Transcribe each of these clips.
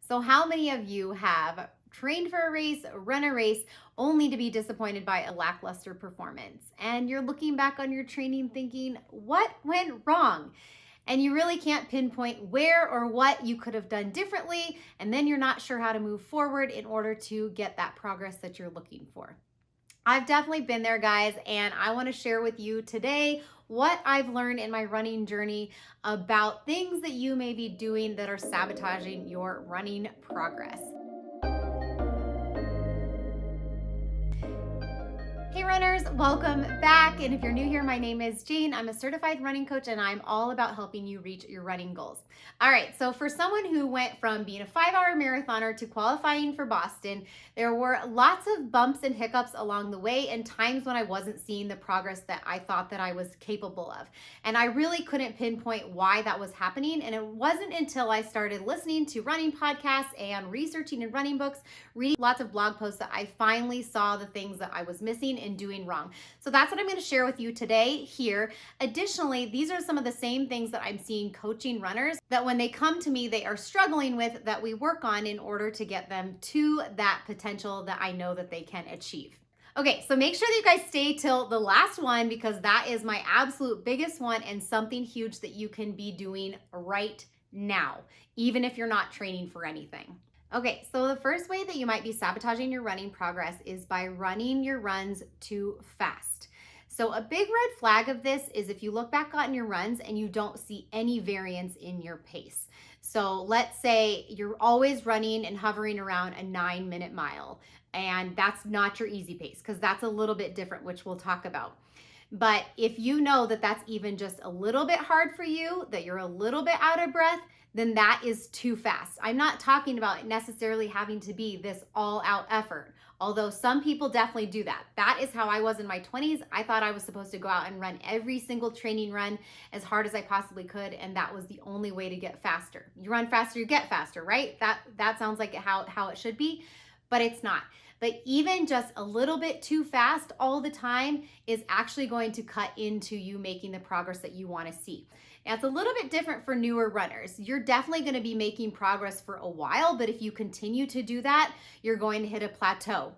So how many of you have trained for a race, run a race, only to be disappointed by a lackluster performance? And you're looking back on your training thinking, what went wrong? And you really can't pinpoint where or what you could have done differently. And then you're not sure how to move forward in order to get that progress that you're looking for. I've definitely been there, guys, and I want to share with you today what I've learned in my running journey about things that you may be doing that are sabotaging your running progress. Hey runners, welcome back. And if you're new here, my name is Jane. I'm a certified running coach and I'm all about helping you reach your running goals. All right, so for someone who went from being a 5-hour marathoner to qualifying for Boston, there were lots of bumps and hiccups along the way and times when I wasn't seeing the progress that I thought that I was capable of. And I really couldn't pinpoint why that was happening. And it wasn't until I started listening to running podcasts and researching in running books, reading lots of blog posts, that I finally saw the things that I was missing and doing wrong. So that's what I'm going to share with you today here. Additionally, these are some of the same things that I'm seeing coaching runners that when they come to me, they are struggling with, that we work on in order to get them to that potential that I know that they can achieve. Okay, so make sure that you guys stay till the last one because that is my absolute biggest one and something huge that you can be doing right now, even if you're not training for anything. Okay, so the first way that you might be sabotaging your running progress is by running your runs too fast. So a big red flag of this is if you look back on your runs and you don't see any variance in your pace. So let's say you're always running and hovering around a 9-minute mile, and that's not your easy pace because that's a little bit different, which we'll talk about. But if you know that that's even just a little bit hard for you, that you're a little bit out of breath, then that is too fast. I'm not talking about necessarily having to be this all out effort, although some people definitely do that. That is how I was in my 20s. I thought I was supposed to go out and run every single training run as hard as I possibly could, and that was the only way to get faster. You run faster, you get faster, right? That sounds like how it should be, but it's not. But even just a little bit too fast all the time is actually going to cut into you making the progress that you want to see. Now, it's a little bit different for newer runners. You're definitely going to be making progress for a while, but if you continue to do that, you're going to hit a plateau.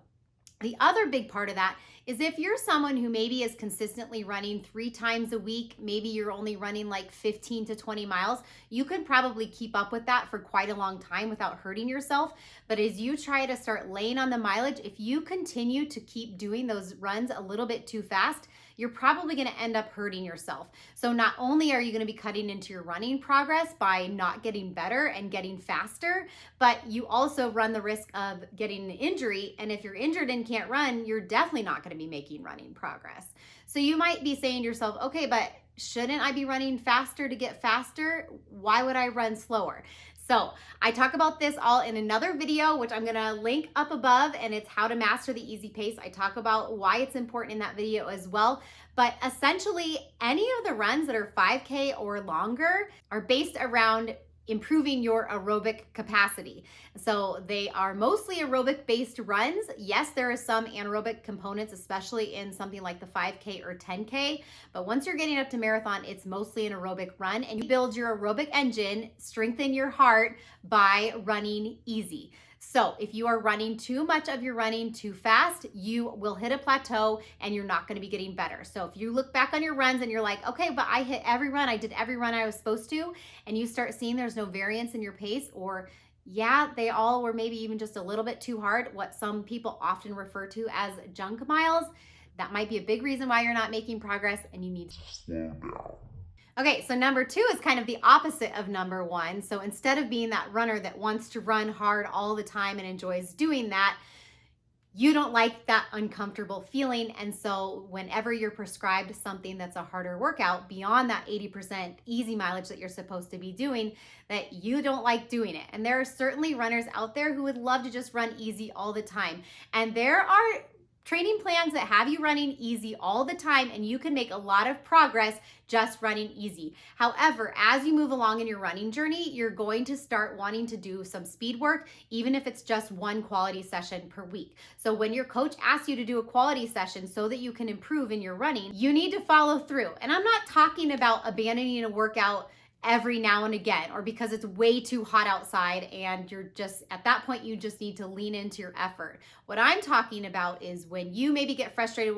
The other big part of that is if you're someone who maybe is consistently running 3 times a week, maybe you're only running like 15 to 20 miles, you could probably keep up with that for quite a long time without hurting yourself. But as you try to start laying on the mileage, if you continue to keep doing those runs a little bit too fast, you're probably going to end up hurting yourself. So not only are you going to be cutting into your running progress by not getting better and getting faster, but you also run the risk of getting an injury. And if you're injured and can't run, you're definitely not going to be making running progress. So you might be saying to yourself, okay, but shouldn't I be running faster to get faster? Why would I run slower? So I talk about this all in another video, which I'm gonna link up above, and it's how to master the easy pace. I talk about why it's important in that video as well. But essentially, any of the runs that are 5K or longer are based around improving your aerobic capacity. So they are mostly aerobic based runs. Yes, there are some anaerobic components, especially in something like the 5K or 10K, but once you're getting up to marathon, it's mostly an aerobic run, and you build your aerobic engine, strengthen your heart by running easy. So if you are running too much of your running too fast, you will hit a plateau and you're not going to be getting better. So if you look back on your runs and you're like, okay, but I hit every run, I did every run I was supposed to, and you start seeing there's no variance in your pace, or yeah, they all were maybe even just a little bit too hard, what some people often refer to as junk miles, that might be a big reason why you're not making progress and you need to slow down. Okay, so number 2 is kind of the opposite of number 1. So instead of being that runner that wants to run hard all the time and enjoys doing that, you don't like that uncomfortable feeling. And so whenever you're prescribed something that's a harder workout beyond that 80% easy mileage that you're supposed to be doing, that you don't like doing it. And there are certainly runners out there who would love to just run easy all the time. And there are training plans that have you running easy all the time, and you can make a lot of progress just running easy. However, as you move along in your running journey, you're going to start wanting to do some speed work, even if it's just one quality session per week. So when your coach asks you to do a quality session so that you can improve in your running, you need to follow through. And I'm not talking about abandoning a workout every now and again, or because it's way too hot outside and you're just at that point, you just need to lean into your effort. What I'm talking about is when you maybe get frustrated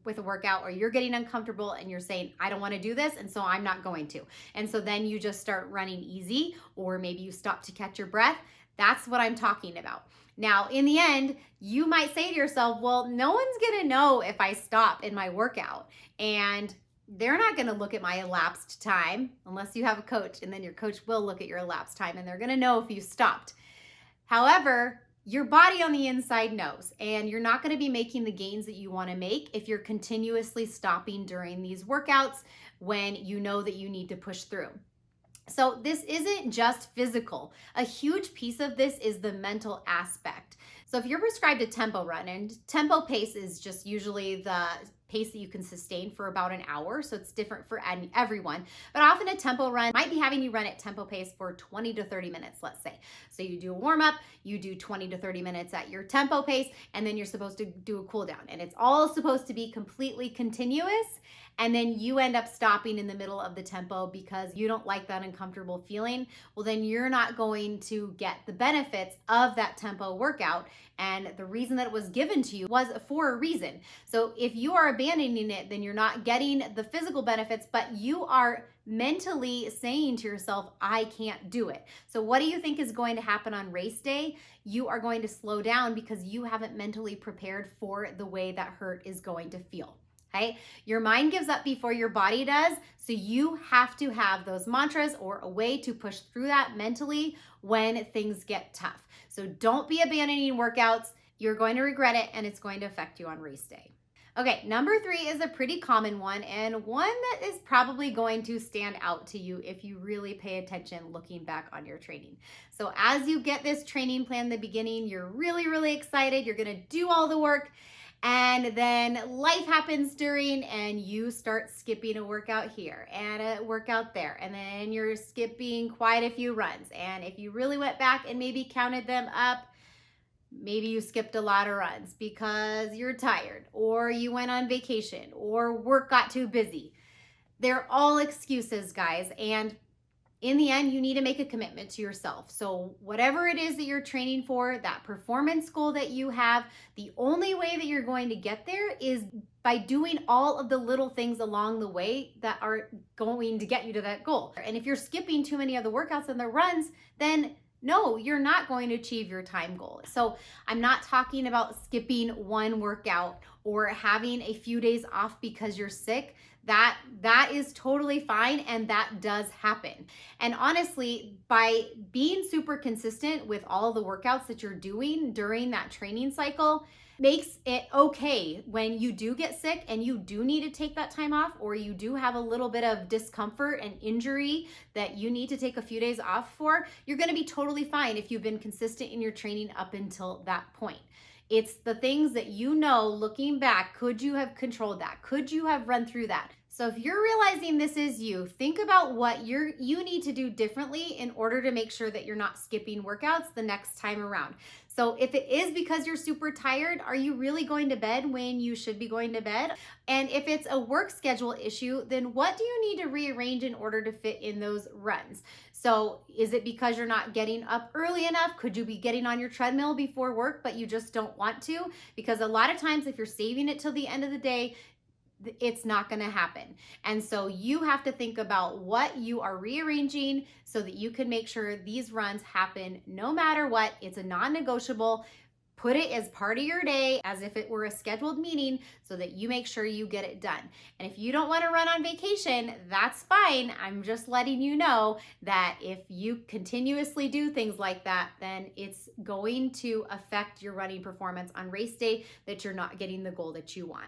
with a workout, or you're getting uncomfortable and you're saying, I don't want to do this, and so I'm not going to. And so then you just start running easy, or maybe you stop to catch your breath. That's what I'm talking about. Now, in the end, you might say to yourself, well, no one's going to know if I stop in my workout. And they're not going to look at my elapsed time unless you have a coach, and then your coach will look at your elapsed time and they're going to know if you stopped. However, your body on the inside knows, and you're not going to be making the gains that you want to make if you're continuously stopping during these workouts when you know that you need to push through. So this isn't just physical. A huge piece of this is the mental aspect. So if you're prescribed a tempo run, and tempo pace is just usually the pace that you can sustain for about an hour, so it's different for everyone, but often a tempo run might be having you run at tempo pace for 20 to 30 minutes, let's say. So you do a warm up, you do 20 to 30 minutes at your tempo pace, and then you're supposed to do a cool down, and it's all supposed to be completely continuous. And then you end up stopping in the middle of the tempo because you don't like that uncomfortable feeling. Well, then you're not going to get the benefits of that tempo workout. And the reason that it was given to you was for a reason. So if you are abandoning it, then you're not getting the physical benefits, but you are mentally saying to yourself, I can't do it. So what do you think is going to happen on race day? You are going to slow down because you haven't mentally prepared for the way that hurt is going to feel. Okay? Your mind gives up before your body does. So you have to have those mantras or a way to push through that mentally when things get tough. So don't be abandoning workouts. You're going to regret it, and it's going to affect you on race day. Okay, number 3 is a pretty common one, and one that is probably going to stand out to you if you really pay attention looking back on your training. So as you get this training plan in the beginning, you're really, really excited. You're going to do all the work. And then life happens during, and you start skipping a workout here and a workout there. And then you're skipping quite a few runs. And if you really went back and maybe counted them up, maybe you skipped a lot of runs because you're tired, or you went on vacation, or work got too busy. They're all excuses, guys. And in the end, you need to make a commitment to yourself. So whatever it is that you're training for, that performance goal that you have, the only way that you're going to get there is by doing all of the little things along the way that are going to get you to that goal. And if you're skipping too many of the workouts and the runs, then no, you're not going to achieve your time goal. So I'm not talking about skipping one workout or having a few days off because you're sick. That is totally fine, and that does happen. And honestly, by being super consistent with all the workouts that you're doing during that training cycle makes it okay when you do get sick and you do need to take that time off, or you do have a little bit of discomfort and injury that you need to take a few days off for. You're going to be totally fine if you've been consistent in your training up until that point. It's the things that you know, looking back, could you have controlled that? Could you have run through that? So if you're realizing this is you, think about what you need to do differently in order to make sure that you're not skipping workouts the next time around. So if it is because you're super tired, are you really going to bed when you should be going to bed? And if it's a work schedule issue, then what do you need to rearrange in order to fit in those runs? So is it because you're not getting up early enough? Could you be getting on your treadmill before work, but you just don't want to? Because a lot of times if you're saving it till the end of the day, it's not going to happen. And so you have to think about what you are rearranging so that you can make sure these runs happen no matter what. It's a non-negotiable. Put it as part of your day as if it were a scheduled meeting so that you make sure you get it done. And if you don't want to run on vacation, that's fine. I'm just letting you know that if you continuously do things like that, then it's going to affect your running performance on race day, that you're not getting the goal that you want.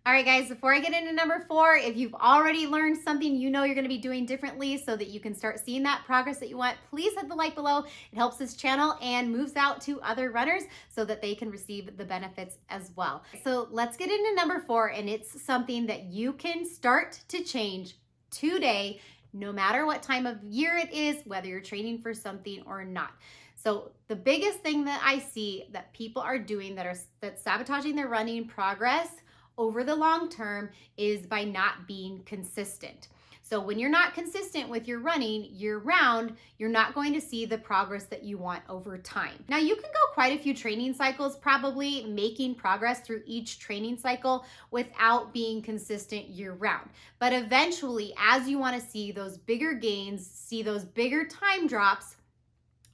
All right, guys, before I get into number 4, if you've already learned something you know you're going to be doing differently so that you can start seeing that progress that you want, please hit the like below. It helps this channel and moves out to other runners so that they can receive the benefits as well. So let's get into number 4, and it's something that you can start to change today, no matter what time of year it is, whether you're training for something or not. So the biggest thing that I see that people are doing that's sabotaging their running progress over the long term is by not being consistent. So when you're not consistent with your running year round, you're not going to see the progress that you want over time. Now, you can go quite a few training cycles, probably making progress through each training cycle without being consistent year round. But eventually, as you want to see those bigger gains, see those bigger time drops,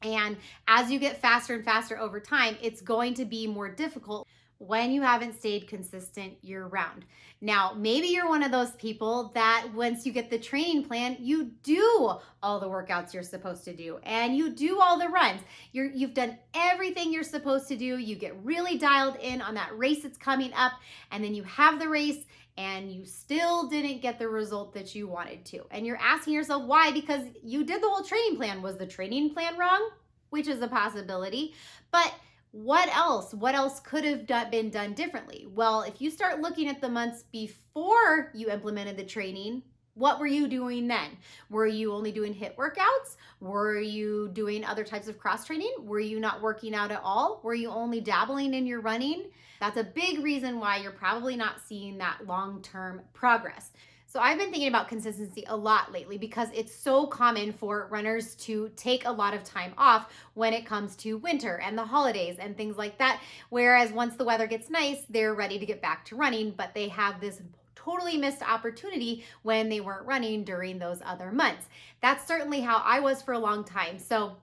and as you get faster and faster over time, it's going to be more difficult when you haven't stayed consistent year round. Now, maybe you're one of those people that once you get the training plan, you do all the workouts you're supposed to do and you do all the runs. You've done everything you're supposed to do. You get really dialed in on that race that's coming up, and then you have the race and you still didn't get the result that you wanted to. And you're asking yourself why, because you did the whole training plan. Was the training plan wrong? Which is a possibility. But what else? What else could have been done differently? Well, if you start looking at the months before you implemented the training, what were you doing then? Were you only doing HIIT workouts? Were you doing other types of cross training? Were you not working out at all? Were you only dabbling in your running? That's a big reason why you're probably not seeing that long-term progress. So I've been thinking about consistency a lot lately because it's so common for runners to take a lot of time off when it comes to winter and the holidays and things like that. Whereas once the weather gets nice, they're ready to get back to running, but they have this totally missed opportunity when they weren't running during those other months. That's certainly how I was for a long time. So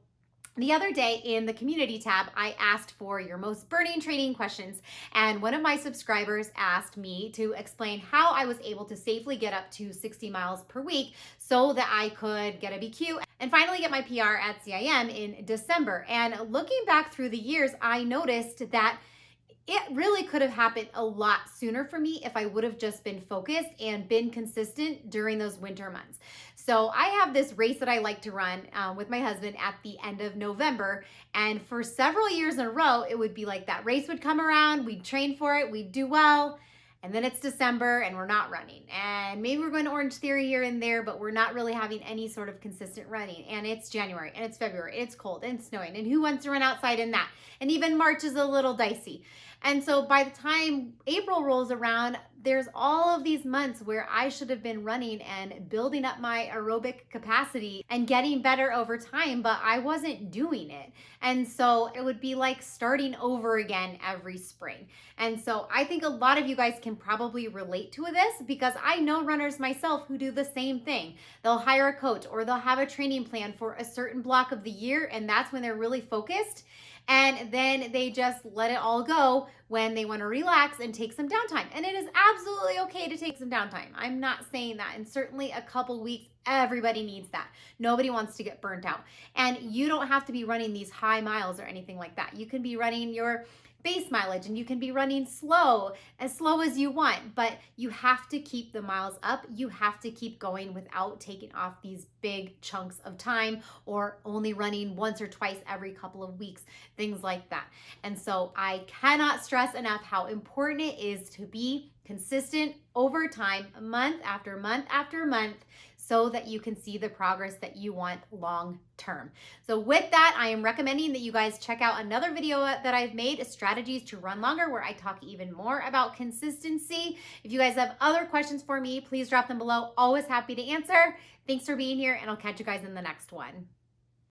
the other day in the community tab, I asked for your most burning training questions, and one of my subscribers asked me to explain how I was able to safely get up to 60 miles per week so that I could get a BQ and finally get my PR at CIM in December. And looking back through the years, I noticed that it really could have happened a lot sooner for me if I would have just been focused and been consistent during those winter months. So I have this race that I like to run with my husband at the end of November. And for several years in a row, it would be like that race would come around, we'd train for it, we'd do well. And then it's December and we're not running. And maybe we're going to Orange Theory here and there, but we're not really having any sort of consistent running. And it's January and it's February, it's cold and it's snowing. And who wants to run outside in that? And even March is a little dicey. And so by the time April rolls around, there's all of these months where I should have been running and building up my aerobic capacity and getting better over time, but I wasn't doing it. And so it would be like starting over again every spring. And so I think a lot of you guys can probably relate to this because I know runners myself who do the same thing. They'll hire a coach or they'll have a training plan for a certain block of the year, and that's when they're really focused. And then they just let it all go when they want to relax and take some downtime. And it is absolutely okay to take some downtime. I'm not saying that. And certainly a couple weeks, everybody needs that. Nobody wants to get burnt out. And you don't have to be running these high miles or anything like that. You can be running your base mileage and you can be running as slow as you want, but you have to keep the miles up. You have to keep going without taking off these big chunks of time or only running once or twice every couple of weeks, things like that. And so I cannot stress enough how important it is to be consistent over time, month after month after month, so that you can see the progress that you want long term. So with that, I am recommending that you guys check out another video that I've made, Strategies to Run Longer, where I talk even more about consistency. If you guys have other questions for me, please drop them below. Always happy to answer. Thanks for being here, and I'll catch you guys in the next one.